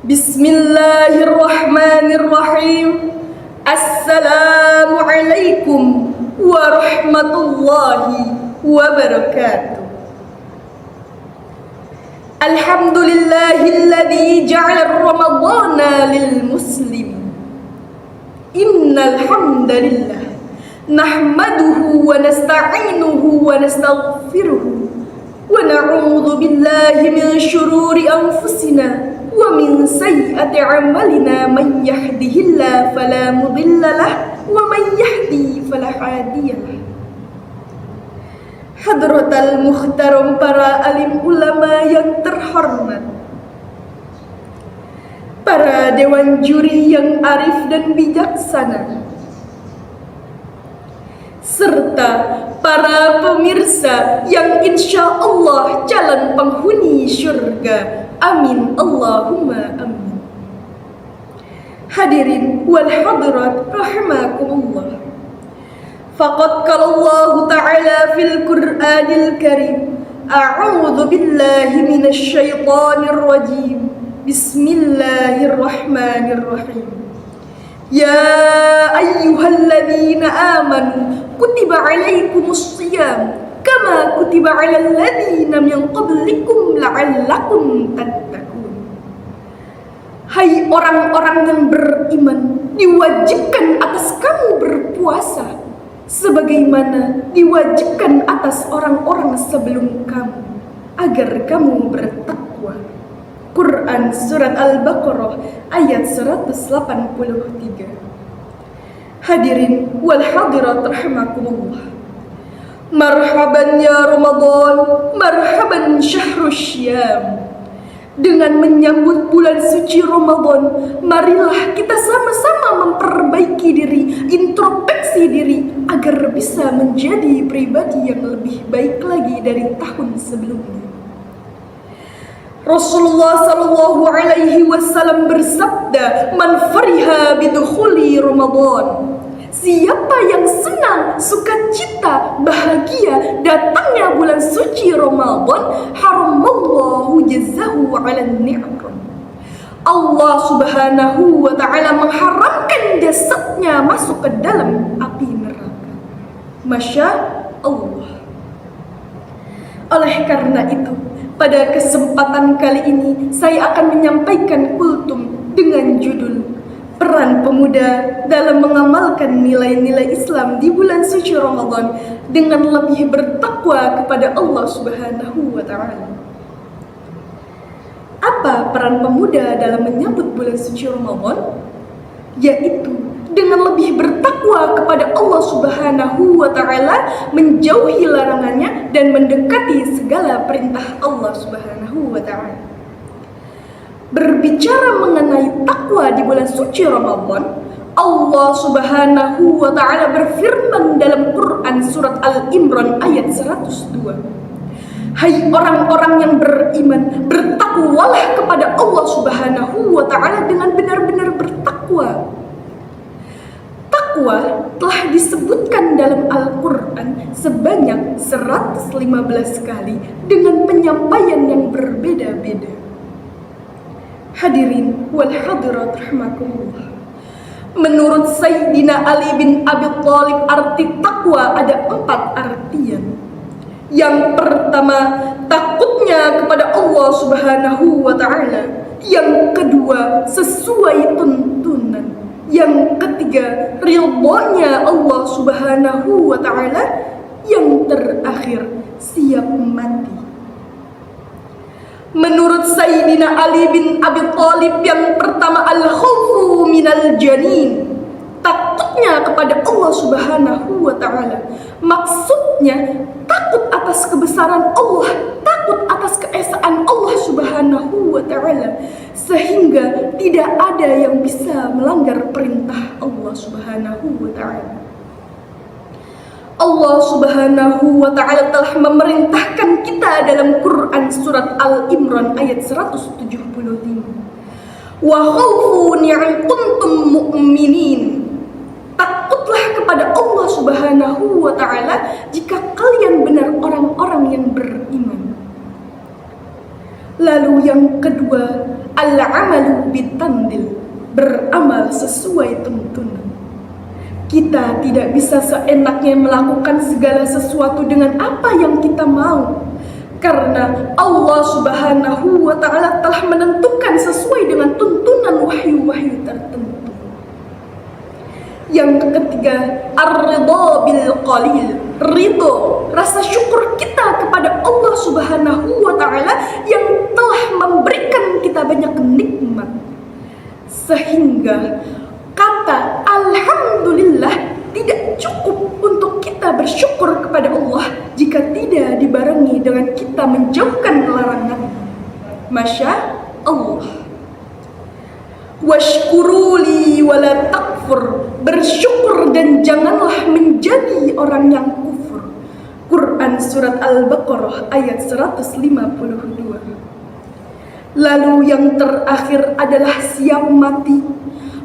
Bismillahirrahmanirrahim. Assalamualaikum warahmatullahi wabarakatuh. Alhamdulillahilladzi ja'ala ramadhana lil muslimin. Innal hamdalillah nahmaduhu wa nasta'inuhu wa nastaghfiruhu wa na'udzu billahi min syururi anfusina wa min sayyiati a'malina may yahdihillahu fala mudhillalah wa may yahdi fala hadiyalah. Hadratal muhtaram para alim ulama yang terhormat, para dewan juri yang arif dan bijaksana, serta para pemirsa yang insya Allah calon penghuni syurga. Amin Allahumma amin. Hadirin wal hadirat rahimakumullah. Faqad qala Allah Ta'ala fil Qur'anil Karim, a'udzu billahi minasy syaithanir rajim. Bismillahirrahmanirrahim. Ya ayyuhalladzina amanu kutiba alaikumus shiyam kama kutiba alal ladzina min qablikum la'allakum tattaqun. Hai orang-orang yang beriman, diwajibkan atas kamu berpuasa sebagaimana diwajibkan atas orang-orang sebelum kamu agar kamu bertakwa. Quran Surat Al-Baqarah ayat 183. Hadirin wal hadirat rahimakumullah. Marhaban ya Ramadan, marhaban syahrus syiyam. Dengan menyambut bulan suci Ramadan, marilah kita sama-sama memperbaiki diri, introspeksi diri agar bisa menjadi pribadi yang lebih baik lagi dari tahun sebelumnya. Rasulullah sallallahu alaihi wasallam bersabda, "Man fariha bidukhuli Ramadan." Siapa yang senang, sukacita, bahagia datangnya bulan suci Ramadan, haramallahu jazahu 'alan ni'am. Allah Subhanahu wa ta'ala mengharamkan jasadnya masuk ke dalam api neraka. Masya Allah. Oleh karena itu, pada kesempatan kali ini saya akan menyampaikan kultum dengan judul Peran Pemuda dalam Mengamalkan Nilai-Nilai Islam di bulan suci Ramadan dengan lebih bertakwa kepada Allah Subhanahu wa ta'ala. Apa peran pemuda dalam menyambut bulan suci Ramadan? Yaitu dengan lebih bertakwa kepada Allah Subhanahu wa ta'ala, menjauhi larangannya dan mendekati segala perintah Allah Subhanahu wa ta'ala. Berbicara mengenai takwa di bulan suci Ramadan, Allah Subhanahu wa ta'ala berfirman dalam Quran Surat Al-Imran ayat 102. Hai orang-orang yang beriman, bertakwalah kepada Allah Subhanahu wa ta'ala dengan benar-benar bertakwa. Takwa telah disebutkan dalam Al-Quran sebanyak 115 kali dengan penyampaian yang berbeda-beda. Hadirin wal hadirat rahimakumullah. Menurut Sayyidina Ali bin Abi Thalib, arti takwa ada 4 artian. Yang pertama, takutnya kepada Allah Subhanahu wa ta'ala. Yang kedua, sesuai tuntunan. Yang ketiga, ridhonya Allah Subhanahu wa ta'ala. Yang terakhir, siap mati. Menurut Sayyidina Ali bin Abi Thalib, yang pertama al-khawfu minal janin, takutnya kepada Allah Subhanahu wa ta'ala. Maksudnya takut atas kebesaran Allah, takut atas keesaan Allah Subhanahu wa ta'ala, sehingga tidak ada yang bisa melanggar perintah Allah Subhanahu wa ta'ala. Allah Subhanahu wa ta'ala telah memerintahkan kita dalam Quran Surat Al-Imran ayat 175. Wa khawfun in kuntum mu'minin. Takutlah kepada Allah Subhanahu wa ta'ala jika kalian benar orang-orang yang beriman. Lalu yang kedua, al-amalu bitandil, beramal sesuai tuntunan. Kita tidak bisa seenaknya melakukan segala sesuatu dengan apa yang kita mau, karena Allah Subhanahu wa Ta'ala telah menentukan sesuai dengan tuntunan wahyu-wahyu tertentu. Yang ketiga, ar-ridha bil qalil, ridho, rasa syukur kita kepada Allah Subhanahu wa Ta'ala yang telah memberikan kita banyak nikmat, sehingga kata alhamdulillah tidak cukup untuk kita bersyukur kepada Allah jika tidak dibarengi dengan kita menjauhkan larangan. Masya Allah. Washkuruli wala takfur, bersyukur dan janganlah menjadi orang yang kufur. Quran surat Al-Baqarah ayat 152. Lalu yang terakhir adalah siap mati.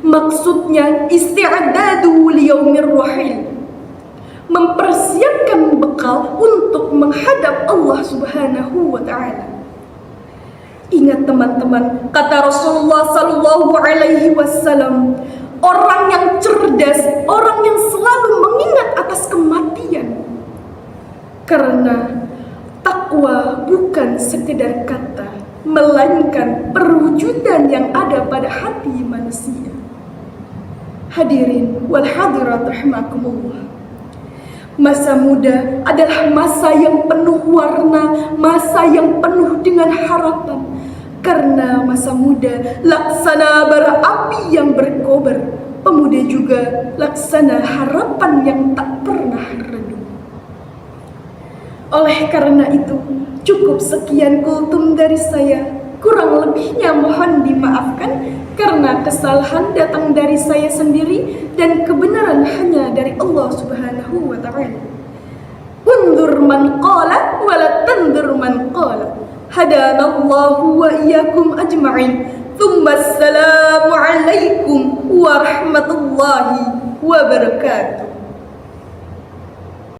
Maksudnya isti'adadu liyaumir wahil, mempersiapkan bekal untuk menghadap Allah Subhanahu wa Ta'ala. Ingat teman-teman, kata Rasulullah Sallallahu Alaihi Wasallam, orang yang cerdas, orang yang selalu mengingat atas kematian. Karena takwa bukan sekedar kata, melainkan perwujudan yang ada pada hati manusia. Hadirin wal hadirat rahimakumullah. Masa muda adalah masa yang penuh warna, masa yang penuh dengan harapan. Karena masa muda laksana bara api yang berkobar, pemuda juga laksana harapan yang tak pernah redup. Oleh karena itu, cukup sekian kultum dari saya. Kurang lebihnya mohon dimaafkan karena kesalahan datang dari saya sendiri dan kebenaran hanya dari Allah Subhanahu wa Ta'ala. Undur man qala wa la tandur man qala. Hadanallahu wa iyyakum ajma'in. Tsumma assalamu alaikum warahmatullahi wabarakatuh.